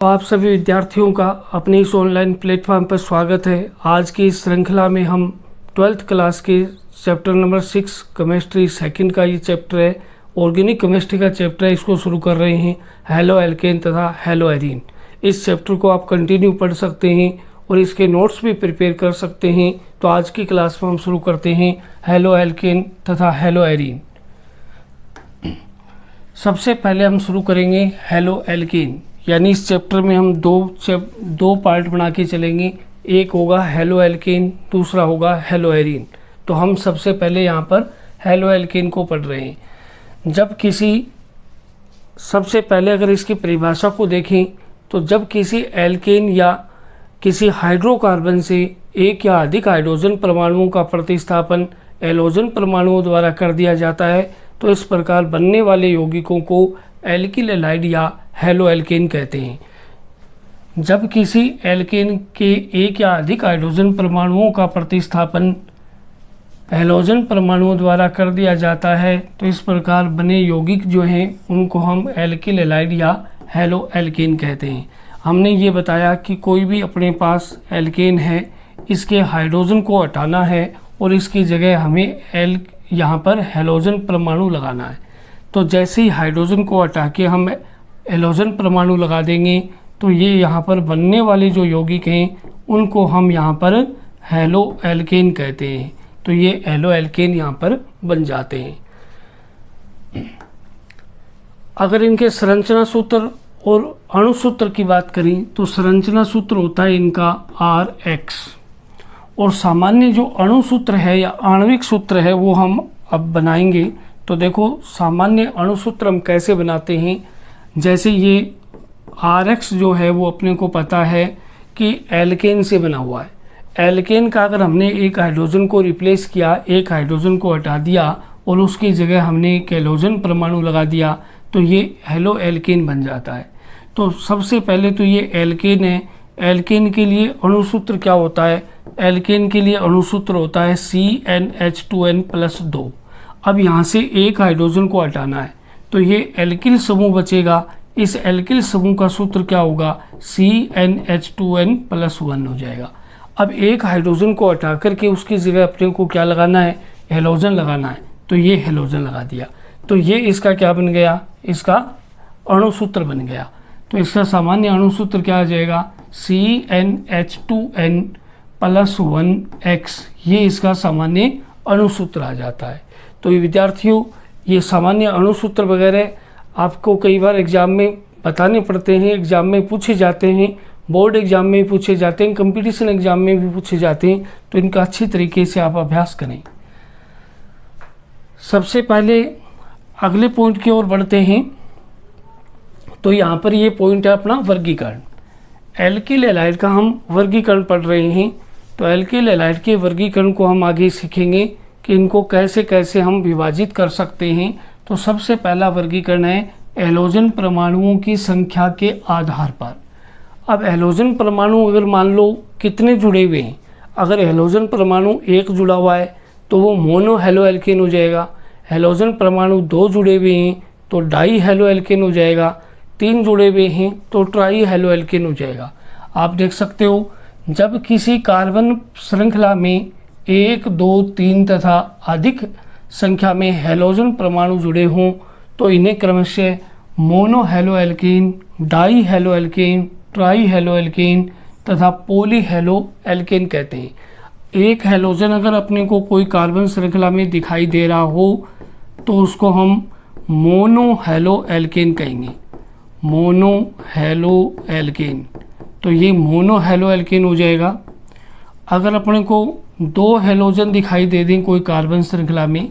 तो आप सभी विद्यार्थियों का अपने इस ऑनलाइन प्लेटफॉर्म पर स्वागत है। आज की इस श्रृंखला में हम 12th क्लास के चैप्टर नंबर 6 केमिस्ट्री सेकंड का ये चैप्टर है, ऑर्गेनिक केमिस्ट्री का चैप्टर है, इसको शुरू कर रहे हैं। हैलो एल्केन तथा हैलो एरीन, इस चैप्टर को आप कंटिन्यू पढ़ सकते हैं और इसके नोट्स भी प्रिपेयर कर सकते हैं। तो आज की क्लास में हम शुरू करते हैं हैलो एल्केन तथा हैलो एरीन। सबसे पहले हम शुरू करेंगे हैलो एल्केन, यानी इस चैप्टर में हम दो पार्ट बना के चलेंगे। एक होगा हैलो एल्केन, दूसरा होगा हैलो एरीन। तो हम सबसे पहले यहाँ पर हैलो एल्केन को पढ़ रहे हैं। सबसे पहले अगर इसकी परिभाषा को देखें तो जब किसी एल्केन या किसी हाइड्रोकार्बन से एक या अधिक हाइड्रोजन परमाणुओं का प्रतिस्थापन एलोजन परमाणुओं द्वारा कर दिया जाता है तो इस प्रकार बनने वाले यौगिकों को एल्किल हैलाइड या हैलो एल्केन कहते हैं। जब किसी एल्केन के एक या अधिक हाइड्रोजन परमाणुओं का प्रतिस्थापन हैलोजन परमाणुओं द्वारा कर दिया जाता है तो इस प्रकार बने यौगिक जो हैं उनको हम एल्किल हैलाइड या हैलो एल्केन कहते हैं। हमने ये बताया कि कोई भी अपने पास एल्केन है, इसके हाइड्रोजन को हटाना है और इसकी जगह हमें यहाँ पर हैलोजन परमाणु लगाना है। तो जैसे ही हाइड्रोजन को हटा के हम हैलोजन परमाणु लगा देंगे तो ये यहाँ पर बनने वाले जो यौगिक हैं उनको हम यहाँ पर हैलो एल्केन कहते हैं। तो ये हैलो एल्केन यहाँ पर बन जाते हैं। अगर इनके संरचना सूत्र और अणु सूत्र की बात करें तो संरचना सूत्र होता है इनका RX और सामान्य जो अणु सूत्र है या आणविक सूत्र है वो हम अब बनाएंगे। तो देखो सामान्य अणु सूत्र हम कैसे बनाते हैं। जैसे ये RX जो है वो अपने को पता है कि एल्केन से बना हुआ है। एल्केन का अगर हमने एक हाइड्रोजन को रिप्लेस किया, एक हाइड्रोजन को हटा दिया और उसकी जगह हमने एक हैलोजन परमाणु लगा दिया तो ये हैलो एल्केन बन जाता है। तो सबसे पहले तो ये एल्केन है। एल्केन के लिए अणु सूत्र क्या होता है? एल्केन के लिए अणु सूत्र होता है CnH2n+2। अब यहाँ से एक हाइड्रोजन को हटाना है तो ये एल्किल समूह बचेगा। इस एल्किल समूह का सूत्र क्या होगा? CnH2n+1 हो जाएगा। अब एक हाइड्रोजन को हटा करके उसकी जगह अपने को क्या लगाना है? हैलोजन लगाना है। तो ये हैलोजन लगा दिया तो ये इसका क्या बन गया? इसका अणु सूत्र बन गया। तो इसका सामान्य अणु सूत्र क्या आ जाएगा? CnH2n+1x, ये इसका सामान्य अणु सूत्र आ जाता है। तो ये विद्यार्थियों, ये सामान्य अणु सूत्र वगैरह आपको कई बार एग्जाम में बताने पड़ते हैं, एग्जाम में पूछे जाते हैं, बोर्ड एग्जाम में भी पूछे जाते हैं, कंपटीशन एग्जाम में भी पूछे जाते हैं। तो इनका अच्छी तरीके से आप अभ्यास करें। सबसे पहले अगले पॉइंट की ओर बढ़ते हैं। तो यहाँ पर ये पॉइंट है अपना वर्गीकरण। एल्किल हैलाइड का हम वर्गीकरण पढ़ रहे हैं। तो एल्किल हैलाइड के वर्गीकरण को हम आगे सीखेंगे कि इनको कैसे कैसे हम विभाजित कर सकते हैं। तो सबसे पहला वर्गीकरण है हैलोजन परमाणुओं की संख्या के आधार पर। अब हैलोजन परमाणु अगर मान लो कितने जुड़े हुए हैं, अगर हैलोजन परमाणु एक जुड़ा हुआ है तो वो मोनो हैलो एल्केन हो जाएगा। हैलोजन परमाणु 2 जुड़े हुए हैं तो डाई हैलो एल्केन हो जाएगा। 3 जुड़े हुए हैं तो ट्राई हैलो एल्केन हो जाएगा। आप देख सकते हो जब किसी कार्बन श्रृंखला में 1, 2, 3 तथा अधिक संख्या में हैलोजन परमाणु जुड़े हों तो इन्हें क्रमशः mono halo alkane, di halo alkane, tri halo alkane तथा पॉली हैलो एल्केन कहते हैं। एक हैलोजन अगर अपने को कोई कार्बन श्रृंखला में दिखाई दे रहा हो तो उसको हम मोनो हैलो एल्केन कहेंगे। मोनो हैलो एल्केन, तो ये मोनो हैलो एल्केन हो जाएगा। अगर अपने को 2 हैलोजन दिखाई दे दें कोई कार्बन श्रृंखला में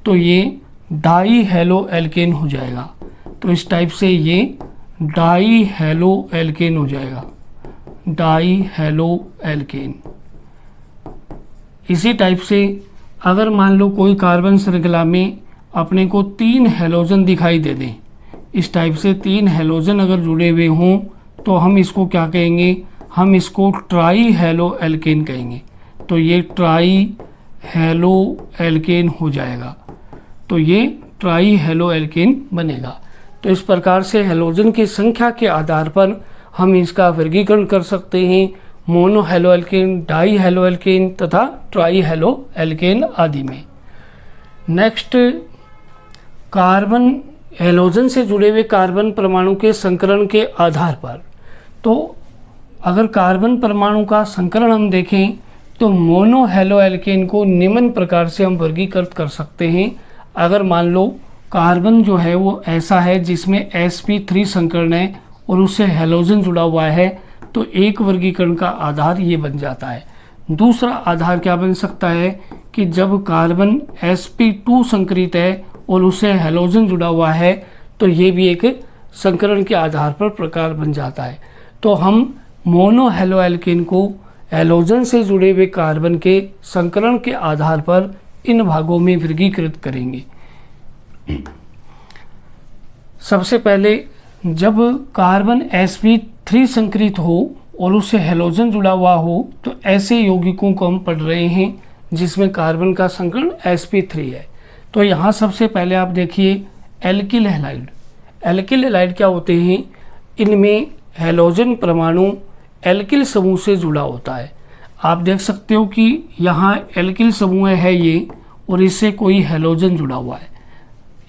तो ये डाई हैलो एल्केन हो जाएगा। तो इस टाइप से ये डाई हैलो एल्केन हो जाएगा। Di halo alkane. इसी टाइप से अगर मान लो कोई कार्बन श्रृंखला में अपने को 3 हैलोजन दिखाई दे दें, इस टाइप से 3 हैलोजन अगर जुड़े हुए हों तो हम इसको क्या कहेंगे? हम इसको ट्राई हैलो एल्केन कहेंगे। तो ये ट्राई हैलो एल्केन हो जाएगा। तो ये ट्राई हैलो एल्केन बनेगा। तो इस प्रकार से हैलोजन की संख्या के आधार पर हम इसका वर्गीकरण कर सकते हैं mono halo alkane, die halo alkane तथा ट्राई हेलो एल्केन आदि में। नेक्स्ट, कार्बन हैलोजन से जुड़े हुए कार्बन परमाणु के संकरण के आधार पर। तो अगर कार्बन परमाणु का संकरण हम देखें तो मोनो हेलो एल्केन को निम्न प्रकार से हम वर्गीकृत कर सकते हैं। अगर मान लो कार्बन जो है वो ऐसा है जिसमें sp3 संकरण है और उससे हैलोजन जुड़ा हुआ है, तो एक वर्गीकरण का आधार ये बन जाता है। दूसरा आधार क्या बन सकता है कि जब कार्बन sp2 संकरित है और उससे हैलोजन जुड़ा हुआ है, तो ये भी एक संकरण के आधार पर प्रकार बन जाता है। तो हम मोनो हेलो एल्केन को हैलोजन से जुड़े हुए कार्बन के संकरण के आधार पर इन भागों में वर्गीकृत करेंगे। सबसे पहले, जब कार्बन sp3 संकरित हो और उससे हैलोजन जुड़ा हुआ हो, तो ऐसे यौगिकों को हम पढ़ रहे हैं जिसमें कार्बन का संकरण sp3 है। तो यहाँ सबसे पहले आप देखिए एल्किल हैलाइड। एल्किल हैलाइड क्या होते हैं? इनमें हैलोजन परमाणु एल्किल समूह से जुड़ा होता है। आप देख सकते हो कि यहाँ एल्किल समूह है ये, और इससे कोई हैलोजन जुड़ा हुआ है।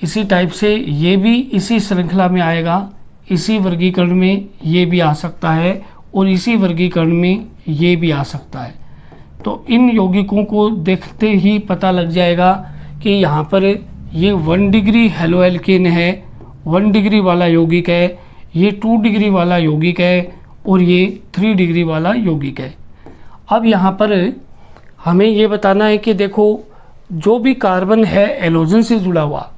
इसी टाइप से ये भी इसी श्रृंखला में आएगा, इसी वर्गीकरण में ये भी आ सकता है और इसी वर्गीकरण में ये भी आ सकता है। तो इन यौगिकों को देखते ही पता लग जाएगा कि यहाँ पर ये 1 डिग्री हेलो एल्केन है, 1 डिग्री वाला यौगिक है, ये 2 डिग्री वाला यौगिक है और ये 3 डिग्री वाला यौगिक है। अब यहाँ पर हमें ये बताना है कि देखो, जो भी कार्बन है हैलोजन से जुड़ा हुआ,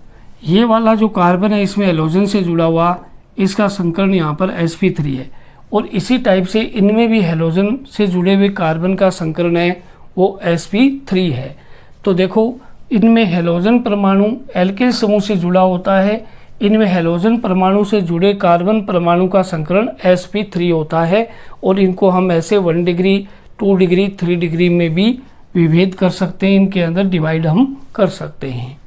ये वाला जो कार्बन है इसमें हैलोजन से जुड़ा हुआ, इसका संकरण यहाँ पर sp3 है, और इसी टाइप से इनमें भी हैलोजन से जुड़े हुए कार्बन का संकरण है वो sp3 है। तो देखो, इनमें हैलोजन परमाणु एल्किल समूह से जुड़ा होता है, इनमें हैलोजन परमाणु से जुड़े कार्बन परमाणु का संकरण sp3 होता है, और इनको हम ऐसे 1 डिग्री, 2 डिग्री, 3 डिग्री में भी विभेद कर सकते हैं, इनके अंदर डिवाइड हम कर सकते हैं।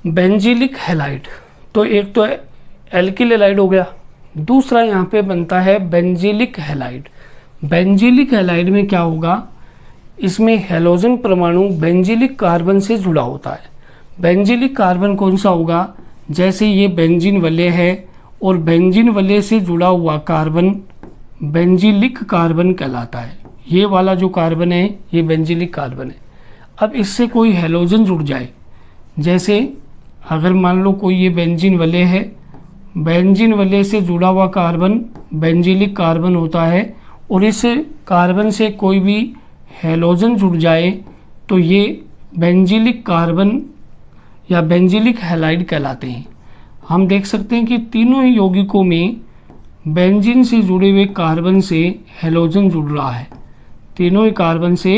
बेंजीलिक हैलाइड, तो एक तो एल्किल हैलाइड हो गया, दूसरा यहाँ पे बनता है बेंजीलिक हैलाइड। बेंजीलिक हैलाइड में क्या होगा? इसमें हैलोजन परमाणु बेंजीलिक कार्बन से जुड़ा होता है। बेंजीलिक कार्बन कौन सा होगा? जैसे ये बेंजीन वलय है और बेंजीन वलय से जुड़ा हुआ कार्बन बेंजीलिक कार्बन कहलाता है। ये वाला जो कार्बन है ये बेंजीलिक कार्बन है। अब इससे कोई हैलोजन जुड़ जाए, जैसे अगर मान लो कोई ये बेंजीन वलय है, बेंजीन वलय से जुड़ा हुआ कार्बन बेंजीलिक कार्बन होता है, और इस कार्बन से कोई भी हैलोजन जुड़ जाए तो ये बेंजीलिक कार्बन या बेंजीलिक हैलाइड कहलाते हैं। हम देख सकते हैं कि तीनों ही यौगिकों में बेंजीन से जुड़े हुए कार्बन से हैलोजन जुड़ रहा है। तीनों ही कार्बन से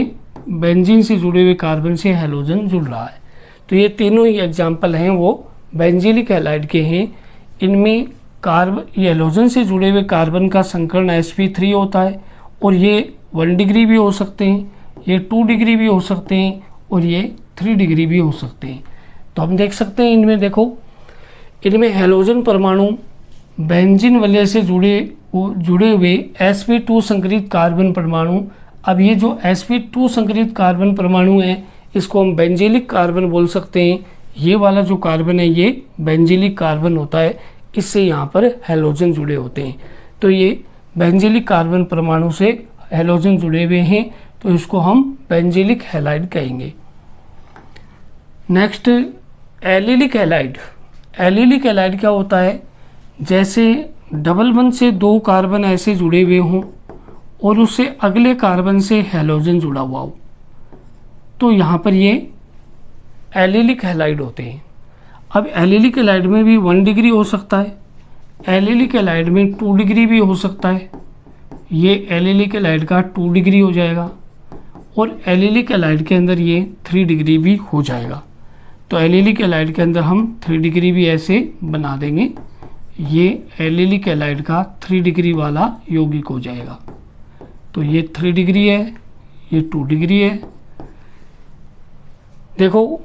बेंजीन से जुड़े हुए कार्बन से हैलोजन जुड़ रहा है। तो ये तीनों ही एग्जाम्पल हैं वो बेंजीलिक हैलाइड के हैं। इनमें ये हैलोजन से जुड़े हुए कार्बन का संकरण sp3 होता है, और ये 1 डिग्री भी हो सकते हैं, ये 2 डिग्री भी हो सकते हैं, और ये 3 डिग्री भी हो सकते हैं। तो हम देख सकते हैं इनमें देखो, इनमें हैलोजन परमाणु बेंजीन वलय से जुड़े हुए sp2 संकरित कार्बन परमाणु। अब ये जो sp2 संकरित कार्बन परमाणु है इसको हम बेंजीलिक कार्बन बोल सकते हैं। ये वाला जो कार्बन है ये बेंजीलिक कार्बन होता है, इससे यहाँ पर हैलोजन जुड़े होते हैं। तो ये बेंजीलिक कार्बन परमाणु से हैलोजन जुड़े हुए हैं, तो इसको हम बेंजीलिक हैलाइड कहेंगे। Next, allylic halide. Allylic halide क्या होता है? जैसे डबल बंध से 2 कार्बन ऐसे जुड़े हुए हों और उससे अगले कार्बन से हैलोजन जुड़ा हुआ हो, तो यहाँ पर ये एलिलिक हैलाइड होते हैं। अब एलिलिक हैलाइड में भी 1 डिग्री हो सकता है, एलिलिक हैलाइड में 2 डिग्री भी हो सकता है। ये एलिलिक हैलाइड का 2 डिग्री हो जाएगा, और एलिलिक हैलाइड के अंदर ये 3 डिग्री भी हो जाएगा। तो एलिलिक हैलाइड के अंदर हम 3 डिग्री भी ऐसे बना देंगे। ये एलिलिक हैलाइड का 3 डिग्री वाला यौगिक हो जाएगा। तो ये 3 डिग्री है, ये 2 डिग्री है। देखो,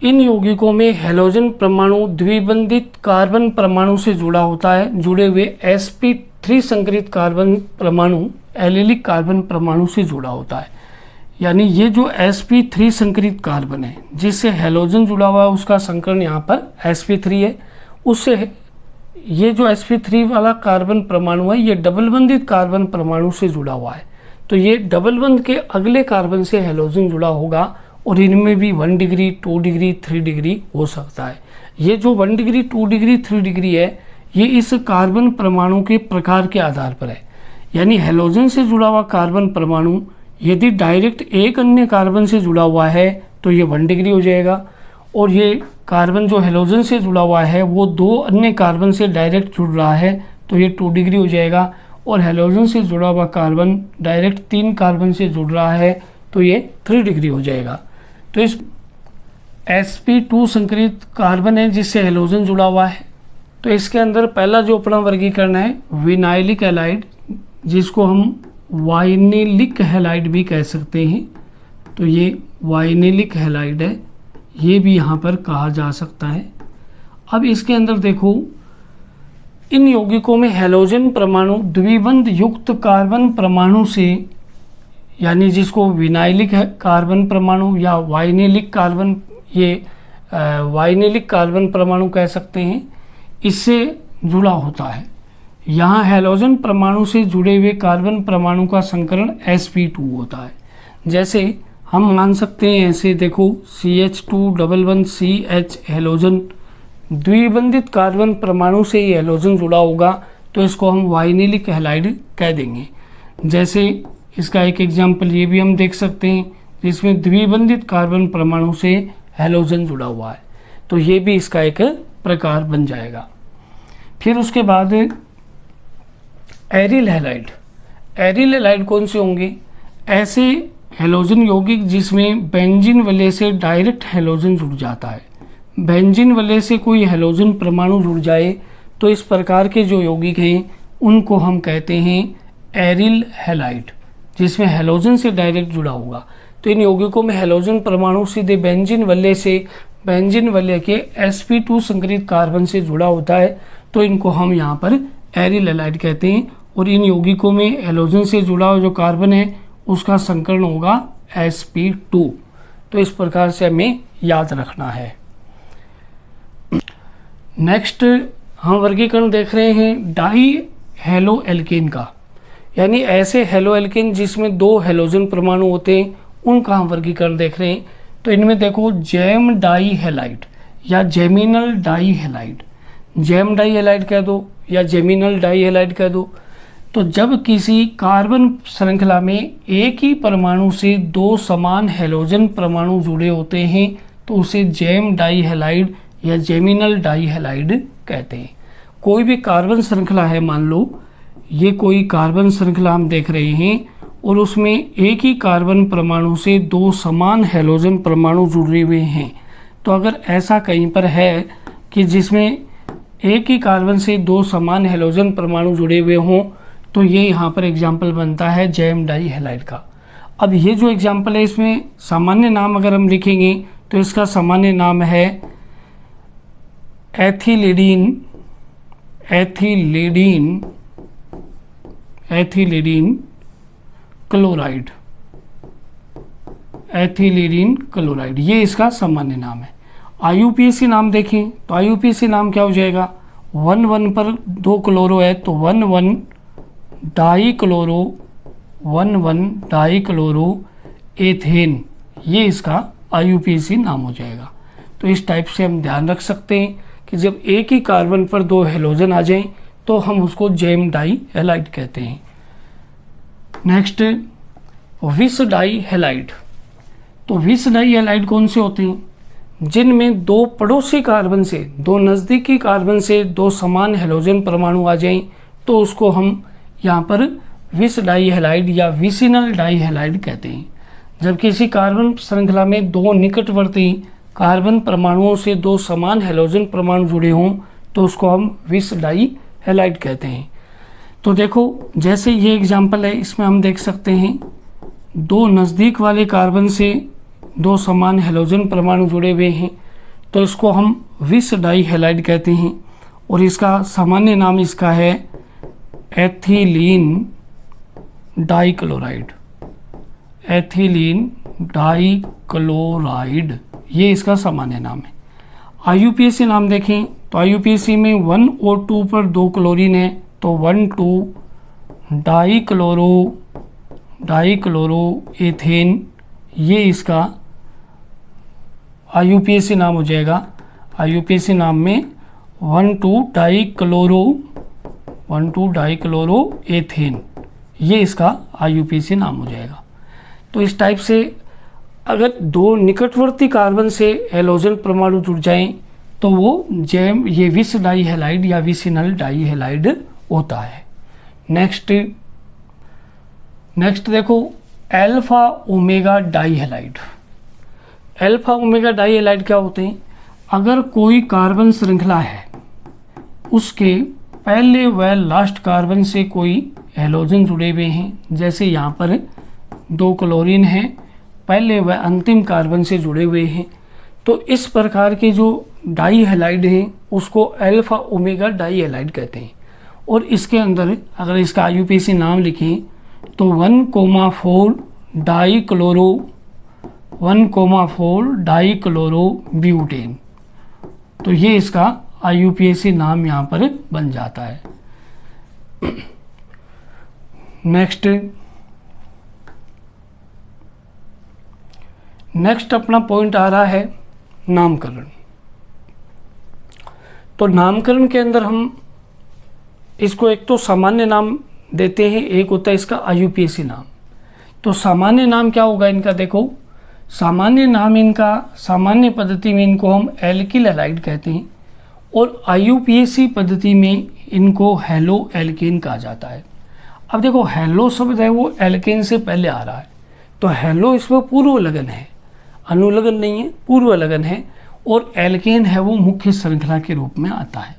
इन यौगिकों में हैलोजन परमाणु द्विबंधित कार्बन परमाणु से जुड़ा होता है, जुड़े हुए sp3 संकरित कार्बन परमाणु एलिलिक कार्बन परमाणु से जुड़ा होता है। यानी ये जो sp3 संकरित कार्बन है जिससे हैलोजन जुड़ा हुआ है उसका संकरण यहाँ पर sp3 है। उससे ये जो sp3 वाला कार्बन परमाणु है ये डबल बंधित कार्बन परमाणु से जुड़ा हुआ है, तो ये डबल बंध के अगले कार्बन से हैलोजन जुड़ा होगा और इनमें भी 1 डिग्री 2 डिग्री 3 डिग्री हो सकता है। ये जो 1 डिग्री 2 डिग्री 3 डिग्री है ये इस कार्बन परमाणु के प्रकार के आधार पर है। यानी हैलोजन से जुड़ा हुआ कार्बन परमाणु यदि डायरेक्ट एक अन्य कार्बन से जुड़ा हुआ है तो ये 1 डिग्री हो जाएगा, और ये कार्बन जो हैलोजन से जुड़ा हुआ है वो 2 अन्य कार्बन से डायरेक्ट जुड़ रहा है तो ये 2 डिग्री हो जाएगा, और हैलोजन से जुड़ा हुआ कार्बन डायरेक्ट 3 कार्बन से जुड़ रहा है तो ये 3 डिग्री हो जाएगा। तो इस sp2 संकरित कार्बन है जिससे हैलोजन जुड़ा हुआ है, तो इसके अंदर पहला जो अपना वर्गीकरण है विनाइलिक हैलाइड, जिसको हम वाइनिलिक हैलाइड भी कह सकते हैं, तो ये वाइनिलिक हैलाइड है, ये भी यहाँ पर कहा जा सकता है। अब इसके अंदर देखो इन यौगिकों में हैलोजन परमाणु द्विबंध युक्त कार्बन परमाणु से, यानी जिसको विनाइलिक कार्बन परमाणु या वाइनिलिक कार्बन, ये वाइनिलिक कार्बन परमाणु कह सकते हैं, इससे जुड़ा होता है। यहाँ हैलोजन परमाणु से जुड़े हुए कार्बन परमाणु का संकरण sp2 होता है। जैसे हम मान सकते हैं, ऐसे देखो CH211CH हैलोजन द्विबंधित कार्बन परमाणु से ये हैलोजन जुड़ा होगा तो इसको हम वाइनिलिक हैलाइड कह देंगे। जैसे इसका एक एग्जाम्पल ये भी हम देख सकते हैं जिसमें द्विबंधित कार्बन परमाणु से हैलोजन जुड़ा हुआ है, तो ये भी इसका एक प्रकार बन जाएगा। फिर उसके बाद एरिल हैलाइड। एरिल हैलाइड कौन से होंगे? ऐसे हैलोजन यौगिक जिसमें बेंजीन वलय से डायरेक्ट हैलोजन जुड़ जाता है। बेंजीन वलय से कोई हैलोजन परमाणु जुड़ जाए तो इस प्रकार के जो यौगिक हैं उनको हम कहते हैं एरिल हैलाइड, जिसमें हैलोजन से डायरेक्ट जुड़ा होगा। तो इन यौगिकों में हैलोजन परमाणु सीधे बेंजीन वलय से, बेंजीन वलय के sp2 संकरित कार्बन से जुड़ा होता है, तो इनको हम यहाँ पर एरिल हैलाइड कहते हैं। और इन यौगिकों में हैलोजन से जुड़ा हुआ जो कार्बन है उसका संकरण होगा sp2। तो इस प्रकार से हमें याद रखना है। नेक्स्ट हम वर्गीकरण देख रहे हैं डाई हेलो एल्केन का, यानी ऐसे हेलो एल्केन जिसमें 2 हैलोजन परमाणु होते हैं उनका हम वर्गीकरण देख रहे हैं। तो इनमें देखो जैम डाई हैलाइड या geminal di halide, gem di halide कह दो या जेमिनल डाई हैलाइड कह दो। तो जब किसी कार्बन श्रृंखला में एक ही परमाणु से 2 समान हैलोजन परमाणु जुड़े होते हैं तो उसे जैम डाई हैलाइड या जेमिनल डाई हैलाइड कहते हैं। कोई भी कार्बन श्रृंखला है, मान लो ये कोई कार्बन श्रृंखला हम देख रहे हैं और उसमें एक ही कार्बन परमाणु से 2 समान हैलोजन परमाणु जुड़े हुए हैं, तो अगर ऐसा कहीं पर है कि जिसमें एक ही कार्बन से 2 समान हैलोजन परमाणु जुड़े हुए हों तो ये यहाँ पर एग्जाम्पल बनता है जैम डाई हैलाइड का। अब ये जो एग्जाम्पल है इसमें सामान्य नाम अगर हम लिखेंगे तो इसका सामान्य नाम है एथिलीडीन, एथिलीडीन, एथिलीडीन क्लोराइड, एथिलीडीन क्लोराइड, ये इसका सामान्य नाम है। IUPAC नाम देखें तो IUPAC नाम क्या हो जाएगा? 1,1 पर 2 क्लोरो है तो 1,1 die chloro, 1,1 die chloro ethane, ये इसका IUPAC नाम हो जाएगा। तो इस टाइप से हम ध्यान रख सकते हैं कि जब एक ही कार्बन पर 2 हैलोजन आ जाएं तो हम उसको जैम डाई हैलाइड कहते हैं। नेक्स्ट विस डाई हैलाइड। तो विस डाई हैलाइड कौन से होते हैं? जिनमें 2 पड़ोसी कार्बन से, 2 नज़दीकी कार्बन से 2 समान हैलोजन परमाणु आ जाएं तो उसको हम यहाँ पर विस डाई हैलाइड या विसिनल डाई हैलाइड कहते हैं। जब किसी कार्बन श्रृंखला में 2 निकटवर्ती कार्बन परमाणुओं से 2 समान हैलोजन परमाणु जुड़े हों तो उसको हम विस डाई हैलाइड कहते हैं। तो देखो जैसे ये एग्जाम्पल है, इसमें हम देख सकते हैं 2 नज़दीक वाले कार्बन से 2 समान हैलोजन परमाणु जुड़े हुए हैं तो इसको हम विस डाई हैलाइड कहते हैं और इसका सामान्य नाम इसका है एथिलीन डाइक्लोराइड। एथिलीन डाइक्लोराइड ये इसका सामान्य नाम है। IUPAC नाम देखें तो IUPAC में 1 और 2 पर 2 क्लोरीन है, तो 1,2 डाइक्लोरो एथेन ये इसका IUPAC नाम हो जाएगा। IUPAC नाम में 1,2 डाइक्लोरो एथेन ये इसका IUPAC नाम हो जाएगा। तो इस टाइप से अगर दो निकटवर्ती कार्बन से हैलोजन परमाणु जुड़ जाएं तो वो जैम ये विस डाई हैलाइड या विसिनल डाई हैलाइड होता है। नेक्स्ट देखो alpha omega die halide. Alpha omega die halide क्या होते हैं? अगर कोई कार्बन श्रृंखला है उसके पहले व लास्ट कार्बन से कोई हैलोजन जुड़े हुए हैं, जैसे यहाँ पर 2 क्लोरीन हैं पहले व अंतिम कार्बन से जुड़े हुए हैं, तो इस प्रकार के जो डाई हैलाइड हैं उसको अल्फा ओमेगा डाई हैलाइड कहते हैं। और इसके अंदर अगर इसका IUPAC नाम लिखें तो 1,4 डाइक्लोरो ब्यूटेन, तो ये इसका IUPAC नाम यहाँ पर बन जाता है। नेक्स्ट अपना पॉइंट आ रहा है नामकरण। तो नामकरण के अंदर हम इसको एक तो सामान्य नाम देते हैं, एक होता है इसका IUPAC नाम। तो सामान्य नाम क्या होगा इनका? देखो सामान्य नाम इनका, सामान्य पद्धति में इनको हम एल्किल हैलाइड कहते हैं और IUPAC पद्धति में इनको हेलो एल्केन कहा जाता है। अब देखो हेलो शब्द है वो एल्केन से पहले आ रहा है, तो हेलो इसमें पूर्व लगन है, अनुलगन नहीं है, पूर्व लगन है, और एल्केन है वो मुख्य श्रृंखला के रूप में आता है।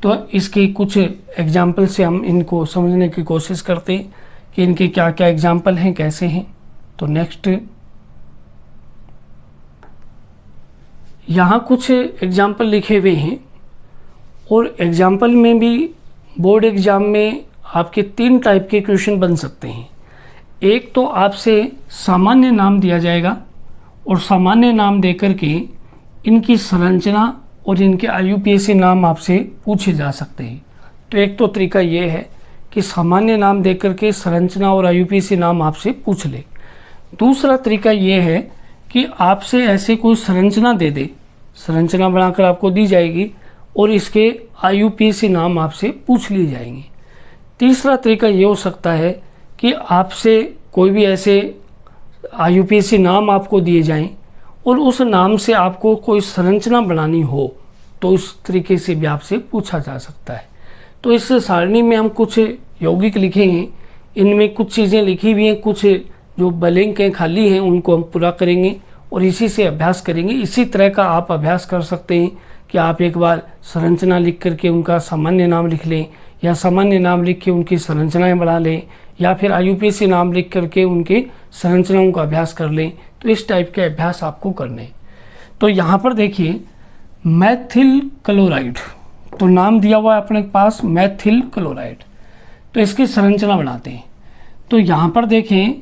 तो इसके कुछ एग्जाम्पल से हम इनको समझने की कोशिश करते हैं कि इनके क्या क्या एग्जाम्पल हैं, कैसे हैं। तो नेक्स्ट यहाँ कुछ एग्जाम्पल लिखे हुए हैं और एग्जाम्पल में भी बोर्ड एग्जाम में आपके 3 टाइप के क्वेश्चन बन सकते हैं। एक तो आपसे सामान्य नाम दिया जाएगा और सामान्य नाम देकर के इनकी संरचना और इनके IUPAC नाम आपसे पूछे जा सकते हैं। तो एक तो तरीका ये है कि सामान्य नाम देकर के संरचना और IUPAC नाम आपसे पूछ ले। दूसरा तरीका ये है कि आपसे ऐसे कोई संरचना दे दे, संरचना बनाकर आपको दी जाएगी और इसके IUPAC नाम आपसे पूछ लिए जाएंगे। तीसरा तरीका ये हो सकता है कि आपसे कोई भी ऐसे IUPAC नाम आपको दिए जाएं और उस नाम से आपको कोई संरचना बनानी हो, तो उस तरीके से भी आपसे पूछा जा सकता है। तो इस सारणी में हम कुछ यौगिक लिखेंगे, इनमें कुछ चीज़ें लिखी हुई हैं, कुछ जो ब्लैंक हैं, खाली हैं, उनको हम पूरा करेंगे और इसी से अभ्यास करेंगे। इसी तरह का आप अभ्यास कर सकते हैं कि आप एक बार संरचना लिख करके उनका सामान्य नाम लिख लें, या सामान्य नाम लिख के उनकी संरचनाएं बढ़ा लें, या फिर IUPAC नाम लिख करके उनके संरचनाओं का अभ्यास कर लें। तो इस टाइप के अभ्यास आपको करने। तो यहाँ पर देखिए मैथिल क्लोराइड, तो नाम दिया हुआ है अपने पास मैथिल क्लोराइड। तो इसकी संरचना बनाते हैं। तो यहाँ पर देखें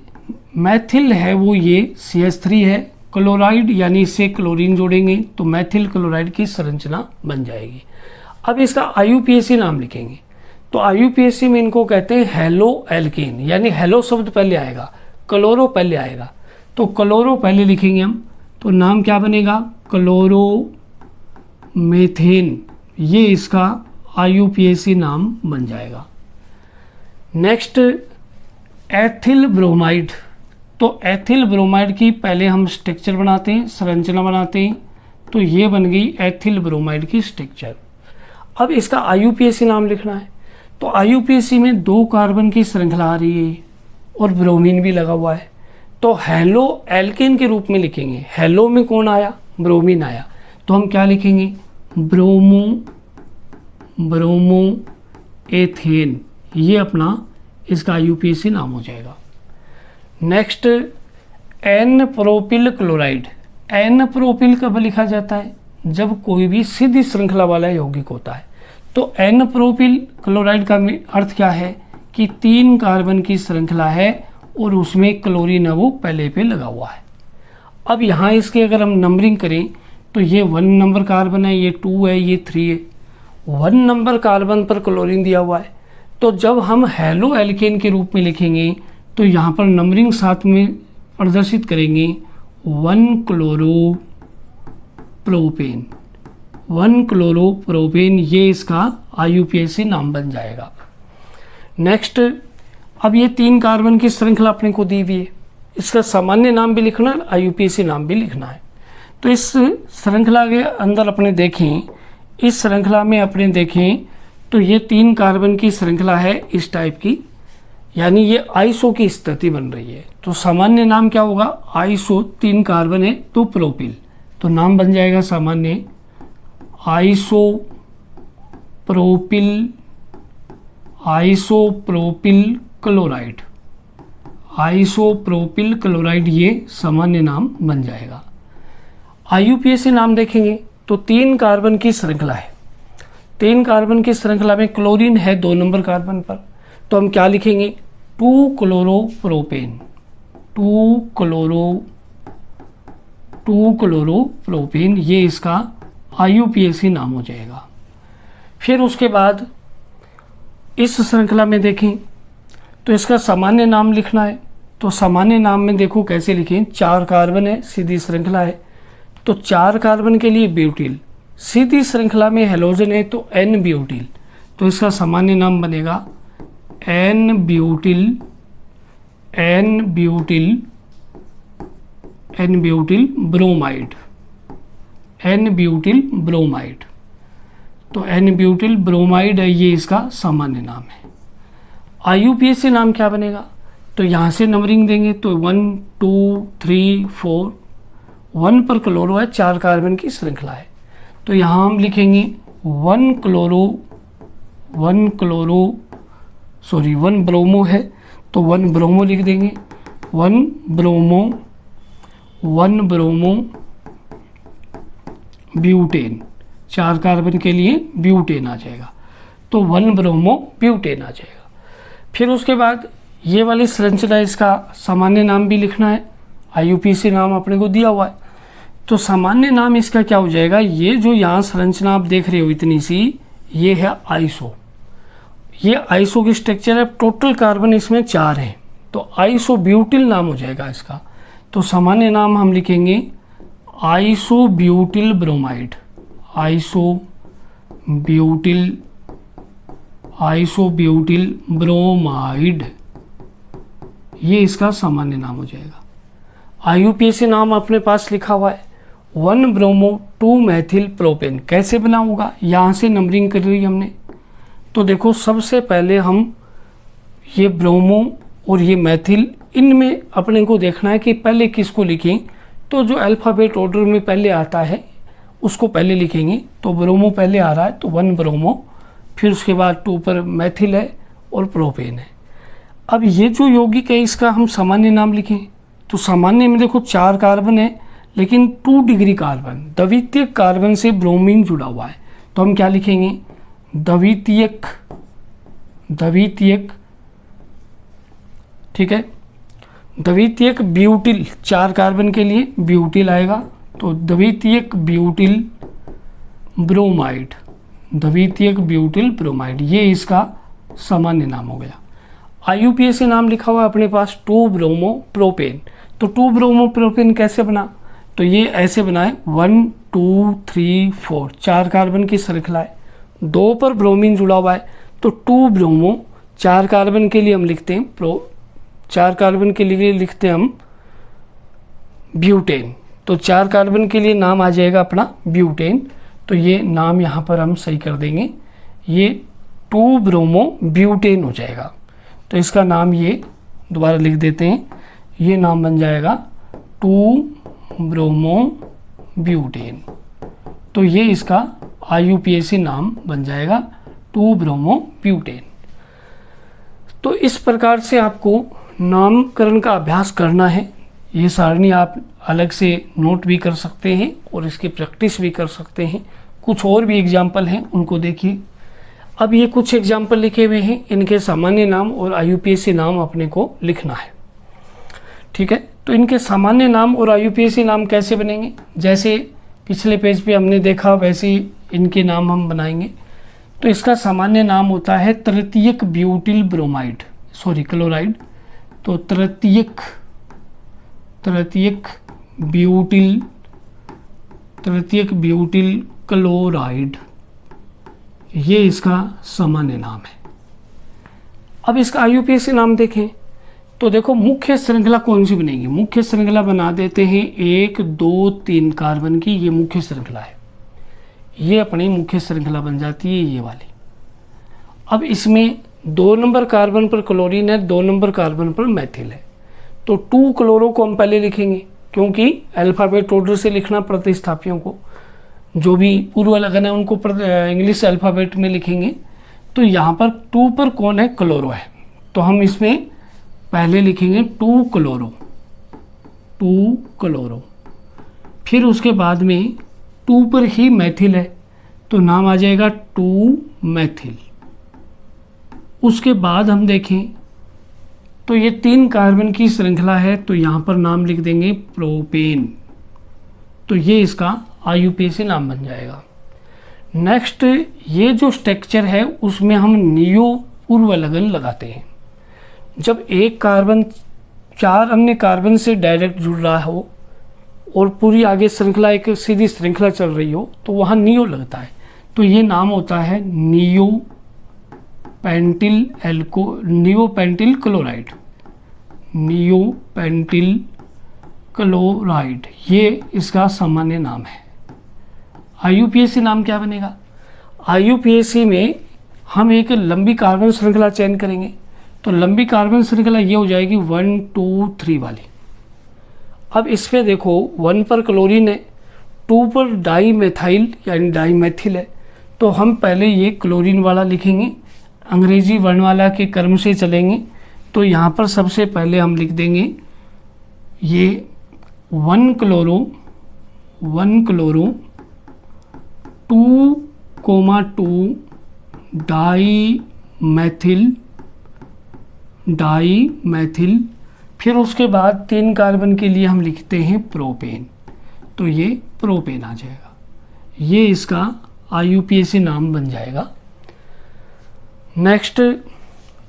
मैथिल है वो ये CH3 है, क्लोराइड यानी इससे क्लोरीन जोड़ेंगे तो मैथिल क्लोराइड की संरचना बन जाएगी। अब इसका IUPAC नाम लिखेंगे। तो IUPAC में इनको कहते हैं हेलो एल्केन, यानी हेलो शब्द पहले आएगा, क्लोरो पहले आएगा। तो क्लोरो पहले लिखेंगे हम, तो नाम क्या बनेगा? क्लोरो मेथेन, ये इसका IUPAC नाम बन जाएगा। Next ethyl bromide. तो एथिल ब्रोमाइड की पहले हम स्ट्रक्चर बनाते हैं, संरचना बनाते हैं। तो ये बन गई एथिल ब्रोमाइड की स्ट्रक्चर। अब इसका IUPAC नाम लिखना है। तो IUPAC में 2 कार्बन की श्रृंखला आ रही है और ब्रोमीन भी लगा हुआ है, तो हेलो एल्केन के रूप में लिखेंगे। हेलो में कौन आया? ब्रोमीन आया। तो हम क्या लिखेंगे? ब्रोमो एथेन, ये अपना इसका IUPAC नाम हो जाएगा। Next N propyl chloride. N propyl कब लिखा जाता है? जब कोई भी सीधी श्रृंखला वाला यौगिक होता है। तो एन प्रोपिल क्लोराइड का अर्थ क्या है कि 3 कार्बन की श्रृंखला है और उसमें क्लोरीन है वो पहले पे लगा हुआ है। अब यहाँ इसके अगर हम नंबरिंग करें तो ये 1 नंबर कार्बन है, ये 2 है, ये 3 है। 1 नंबर कार्बन पर क्लोरीन दिया हुआ है। तो जब हम हेलो एल्केन के रूप में लिखेंगे तो यहाँ पर नंबरिंग साथ में प्रदर्शित करेंगे 1 क्लोरोप्रोपेन। 1 क्लोरोप्रोपेन, ये इसका IUPAC नाम बन जाएगा। नेक्स्ट, अब ये 3 कार्बन की श्रृंखला अपने को दी हुई है, इसका सामान्य नाम भी लिखना है, IUPAC नाम भी लिखना है। तो इस श्रृंखला के अंदर अपने देखें, इस श्रृंखला में अपने देखें तो ये 3 कार्बन की श्रृंखला है इस टाइप की, यानी ये आइसो की स्थिति बन रही है। तो सामान्य नाम क्या होगा, आइसो 3 कार्बन है तो प्रोपिल, तो नाम बन जाएगा सामान्य आइसोप्रोपिल क्लोराइड। आइसोप्रोपिल क्लोराइड ये सामान्य नाम बन जाएगा। IUPAC नाम देखेंगे तो 3 कार्बन की श्रृंखला है। 3 कार्बन की श्रृंखला में क्लोरीन है 2 नंबर कार्बन पर, तो हम क्या लिखेंगे 2 क्लोरोप्रोपेन। 2 क्लोरोप्रोपेन, ये इसका IUPAC नाम हो जाएगा। फिर उसके बाद इस श्रृंखला में देखें तो इसका सामान्य नाम लिखना है। तो सामान्य नाम में देखो कैसे लिखें, 4 कार्बन है, सीधी श्रृंखला है, तो 4 कार्बन के लिए ब्यूटिल, सीधी श्रृंखला में हेलोजन है तो N ब्यूटिल, तो इसका सामान्य नाम बनेगा N butyl bromide. N butyl bromide, तो N ब्यूटिल ब्रोमाइड है, ये इसका सामान्य नाम है। IUPAC नाम क्या बनेगा, तो यहाँ से नंबरिंग देंगे तो 1 2 3 4, 1 पर क्लोरो है, 4 कार्बन की श्रृंखला है, तो यहाँ हम लिखेंगे 1 ब्रोमो है तो 1 ब्रोमो लिख देंगे। 1 ब्रोमो ब्यूटेन, 4 कार्बन के लिए ब्यूटेन आ जाएगा, तो 1 ब्रोमो ब्यूटेन आ जाएगा। फिर उसके बाद ये वाली संरचना, इसका सामान्य नाम भी लिखना है, IUPAC नाम अपने को दिया हुआ है। तो सामान्य नाम इसका क्या हो जाएगा, ये जो यहाँ संरचना आप देख रहे हो इतनी सी, ये है आइसो। ये आइसो की स्ट्रक्चर है, टोटल कार्बन इसमें 4 हैं, तो आइसोब्यूटिल नाम हो जाएगा इसका। तो सामान्य नाम हम लिखेंगे आइसोब्यूटिल ब्रोमाइड। आइसोब्यूटिल ब्रोमाइड, ये इसका सामान्य नाम हो जाएगा। IUPAC नाम अपने पास लिखा हुआ है 1 ब्रोमो 2 मैथिल प्रोपेन। कैसे बना होगा, यहाँ से नंबरिंग कर रही हमने, तो देखो सबसे पहले हम ये ब्रोमो और ये मैथिल, इनमें अपने को देखना है कि पहले किसको लिखें। तो जो अल्फ़ाबेट ऑर्डर में पहले आता है उसको पहले लिखेंगे। तो ब्रोमो पहले आ रहा है तो 1 ब्रोमो, फिर उसके बाद 2 पर मैथिल है और प्रोपेन है। अब ये जो यौगिक है इसका हम सामान्य नाम लिखें, तो सामान्य में देखो 4 कार्बन है लेकिन 2 डिग्री कार्बन, द्वितीयक कार्बन से ब्रोमीन जुड़ा हुआ है, तो हम क्या लिखेंगे द्वितीयक, ठीक है, द्वितीयक ब्यूटिल, 4 कार्बन के लिए ब्यूटिल आएगा, तो द्वितीयक ब्यूटिल ब्रोमाइड, ये इसका सामान्य नाम हो गया। IUPAC नाम लिखा हुआ है अपने पास 2 ब्रोमो प्रोपेन। तो 2 ब्रोमो प्रोपेन कैसे बना, तो ये ऐसे बनाए 1 2 3 4, 4 कार्बन की श्रृंखला है, 2 पर ब्रोमीन जुड़ा हुआ है, तो 2 ब्रोमो, 4 कार्बन के लिए हम लिखते हैं 4 कार्बन के लिए लिखते हैं हम ब्यूटेन, तो 4 कार्बन के लिए नाम आ जाएगा अपना ब्यूटेन। तो ये नाम यहाँ पर हम सही कर देंगे, ये 2 ब्रोमो ब्यूटेन हो जाएगा। तो इसका नाम ये दोबारा लिख देते हैं, ये नाम बन जाएगा 2 ब्रोमो ब्यूटेन। तो ये इसका IUPAC नाम बन जाएगा 2 ब्रोमो ब्यूटेन। तो इस प्रकार से आपको नामकरण का अभ्यास करना है। ये सारणी आप अलग से नोट भी कर सकते हैं और इसकी प्रैक्टिस भी कर सकते हैं। कुछ और भी एग्जाम्पल हैं, उनको देखिए। अब ये कुछ एग्जाम्पल लिखे हुए हैं, इनके सामान्य नाम और IUPAC नाम अपने को लिखना है। ठीक है, तो इनके सामान्य नाम और IUPAC नाम कैसे बनेंगे, जैसे पिछले पेज पे हमने देखा वैसे ही इनके नाम हम बनाएंगे। तो इसका सामान्य नाम होता है तृतीयक ब्यूटिल ब्रोमाइड, सॉरी क्लोराइड। तो तृतीयक ब्यूटिल क्लोराइड, ये इसका सामान्य नाम है। अब इसका IUPAC नाम देखें तो देखो मुख्य श्रृंखला कौन सी बनेगी। मुख्य श्रृंखला बना देते हैं 1 2 3 कार्बन की, ये मुख्य श्रृंखला है, ये अपनी मुख्य श्रृंखला बन जाती है ये वाली। अब इसमें 2 नंबर कार्बन पर क्लोरीन है, 2 नंबर कार्बन पर मेथिल है। तो 2 क्लोरो को हम पहले लिखेंगे, क्योंकि अल्फ़ाबेट ऑर्डर से लिखना प्रतिस्थापियों को, जो भी पूर्व लगन है उनको इंग्लिश अल्फ़ाबेट में लिखेंगे। तो यहाँ पर 2 पर कौन है, क्लोरो है, तो हम इसमें पहले लिखेंगे 2 क्लोरो। फिर उसके बाद में 2 पर ही मेथिल है, तो नाम आ जाएगा 2 मेथिल। उसके बाद हम देखें तो ये 3 कार्बन की श्रृंखला है, तो यहाँ पर नाम लिख देंगे प्रोपेन। तो ये इसका IUPAC नाम बन जाएगा। नेक्स्ट, ये जो स्ट्रक्चर है उसमें हम नियो पूर्व लगन लगाते हैं। जब एक कार्बन 4 अन्य कार्बन से डायरेक्ट जुड़ रहा हो और पूरी आगे श्रृंखला एक सीधी श्रृंखला चल रही हो, तो वहाँ नियो लगता है। तो ये नाम होता है नियो पेंटिल क्लोराइड, ये इसका सामान्य नाम है। IUPAC नाम क्या बनेगा, IUPAC में हम एक लंबी कार्बन श्रृंखला चयन करेंगे। तो लंबी कार्बन श्रृंखला ये हो जाएगी 1 2 3 वाली। अब इस पे देखो 1 पर क्लोरीन है, 2 पर डाईमेथाइल यानी डाईमेथिल है, तो हम पहले ये क्लोरीन वाला लिखेंगे, अंग्रेजी वर्णमाला के क्रम से चलेंगे। तो यहाँ पर सबसे पहले हम लिख देंगे ये 1 क्लोरो 2,2 डाईमेथिल। फिर उसके बाद 3 कार्बन के लिए हम लिखते हैं प्रोपेन, तो ये प्रोपेन आ जाएगा। ये इसका IUPAC नाम बन जाएगा। नेक्स्ट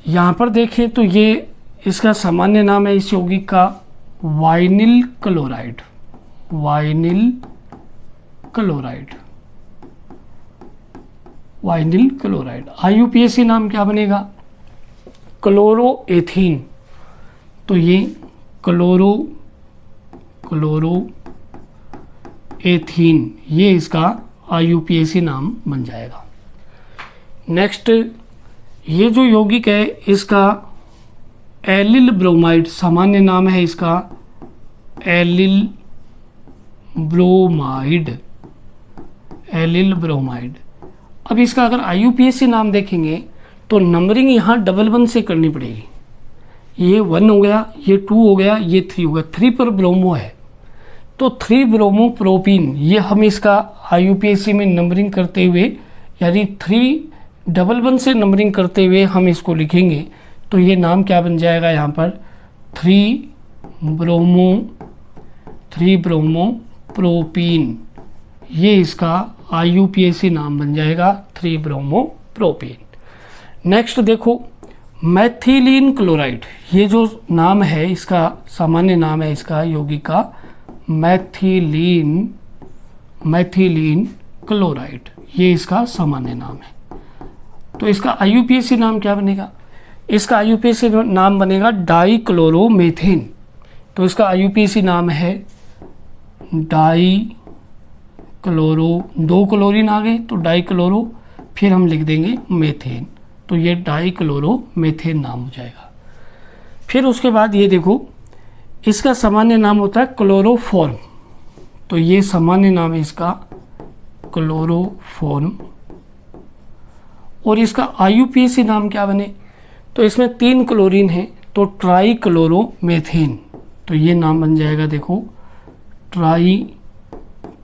यहाँ पर देखें तो ये इसका सामान्य नाम है इस यौगिक का वाइनिल क्लोराइड। IUPAC नाम क्या बनेगा, क्लोरोएथीन। तो ये क्लोरोएथीन, ये इसका IUPAC नाम बन जाएगा। नेक्स्ट, ये जो यौगिक है इसका एलिल ब्रोमाइड, सामान्य नाम है इसका एलिल ब्रोमाइड। अब इसका अगर IUPAC नाम देखेंगे तो नंबरिंग यहाँ 1 से करनी पड़ेगी। ये 1 हो गया, ये 2 हो गया, ये 3 हो गया। 3 पर ब्रोमो है, तो 3 ब्रोमो प्रोपीन, ये हम इसका IUPAC में नंबरिंग करते हुए यानी 3 से नंबरिंग करते हुए हम इसको लिखेंगे। तो ये नाम क्या बन जाएगा यहाँ पर 3 ब्रोमो प्रोपीन, ये इसका IUPAC नाम बन जाएगा 3 ब्रोमो प्रोपीन। नेक्स्ट देखो मैथिलीन क्लोराइड, ये जो नाम है इसका सामान्य नाम है इसका यौगिक का मैथिलीन क्लोराइड, ये इसका सामान्य नाम है। तो इसका IUPAC नाम क्या बनेगा, इसका IUPAC नाम बनेगा डाईक्लोरोमेथेन। तो इसका IUPAC नाम है डाईक्लोरो, 2 क्लोरीन आ गए तो डाईक्लोरो, फिर हम लिख देंगे मेथेन, तो ये डाईक्लोरोमेथेन नाम हो जाएगा। फिर उसके बाद ये देखो इसका सामान्य नाम होता है क्लोरोफॉर्म। तो ये सामान्य नाम है इसका क्लोरोफॉर्म। और इसका IUPAC नाम क्या बने, तो इसमें 3 क्लोरीन है तो ट्राईक्लोरोमेथेन, तो ये नाम बन जाएगा देखो ट्राई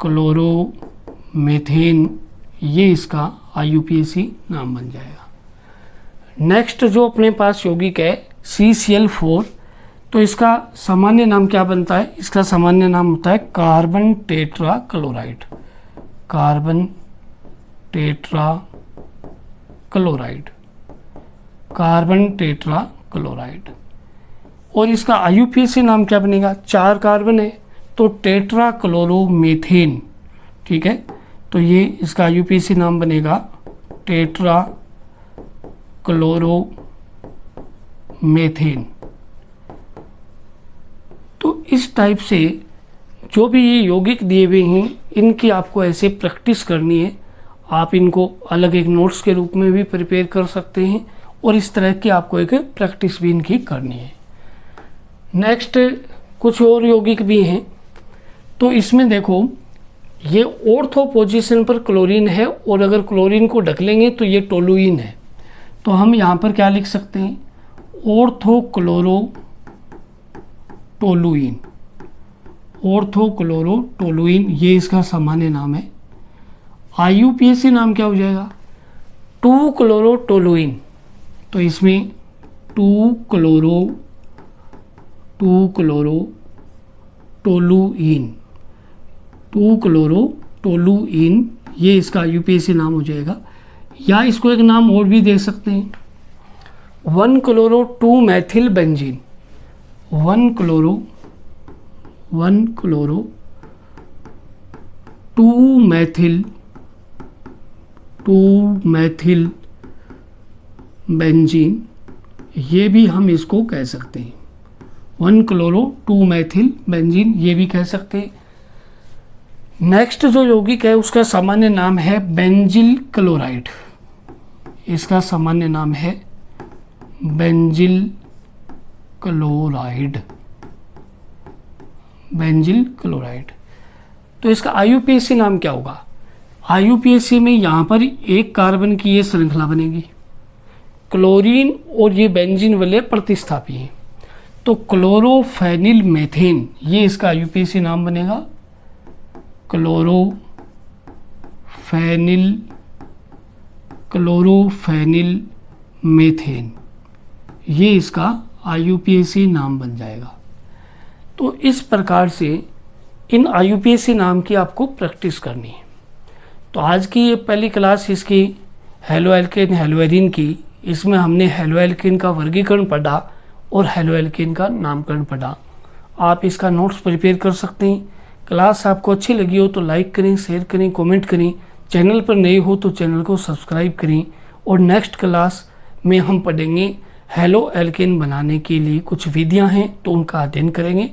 क्लोरोमेथेन, ये इसका IUPAC नाम बन जाएगा। नेक्स्ट जो अपने पास यौगिक है CCl4, तो इसका सामान्य नाम क्या बनता है? इसका सामान्य नाम होता है carbon tetra chloride, carbon tetra chloride, carbon tetra chloride. और इसका IUPAC नाम क्या बनेगा? 4 कार्बन है तो टेट्रा क्लोरोमेथेन, ठीक है। तो ये इसका IUPAC नाम बनेगा टेट्रा क्लोरोमेथेन। तो इस टाइप से जो भी ये यौगिक दिए हुए हैं इनकी आपको ऐसे प्रैक्टिस करनी है। आप इनको अलग एक नोट्स के रूप में भी प्रिपेयर कर सकते हैं और इस तरह की आपको एक प्रैक्टिस भी इनकी करनी है। नेक्स्ट कुछ और यौगिक भी हैं। तो इसमें देखो ये ऑर्थो पोजीशन पर क्लोरीन है और अगर क्लोरीन को ढक लेंगे तो ये टोलुइन है। तो हम यहाँ पर क्या लिख सकते हैं? ऑर्थोक्लोरोटोलुइन, ऑर्थोक्लोरोटोलुइन, ये इसका सामान्य नाम है। IUPAC नाम क्या हो जाएगा? 2 क्लोरोटोलुइन। तो इसमें 2 क्लोरोटोलुइन, ये इसका IUPAC नाम हो जाएगा। या इसको एक नाम और भी दे सकते हैं 1 chloro 2 Maithil benzene, 1 chloro 2 Maithil benzene, ये भी हम इसको कह सकते हैं 1 क्लोरो 2 मैथिल बेंजीन, ये भी कह सकते हैं। नेक्स्ट जो यौगिक है उसका सामान्य नाम है बेंजिल क्लोराइड, इसका सामान्य नाम है बेंजिल क्लोराइड, बेंजिल क्लोराइड। तो इसका IUPAC नाम क्या होगा? IUPAC में यहाँ पर एक कार्बन की ये श्रृंखला बनेगी, क्लोरीन और ये बेंजीन वाले प्रतिस्थापी हैं। तो क्लोरोफेनिल मेथेन, ये इसका IUPAC नाम बनेगा, क्लोरोफेनिल मेथेन, ये इसका IUPAC नाम बन जाएगा। तो इस प्रकार से इन IUPAC नाम की आपको प्रैक्टिस करनी है। तो आज की ये पहली क्लास इसकी हेलो एल्केन हेलो एरीन की, इसमें हमने हेलो एल्केन का वर्गीकरण पढ़ा और हेलो एल्केन का नामकरण पढ़ा। आप इसका नोट्स प्रिपेयर कर सकते हैं। क्लास आपको अच्छी लगी हो तो लाइक करें, शेयर करें, कमेंट करें। चैनल पर नए हो तो चैनल को सब्सक्राइब करें। और नेक्स्ट क्लास में हम पढ़ेंगे हेलो एल्केन बनाने के लिए कुछ विधियां हैं तो उनका अध्ययन करेंगे।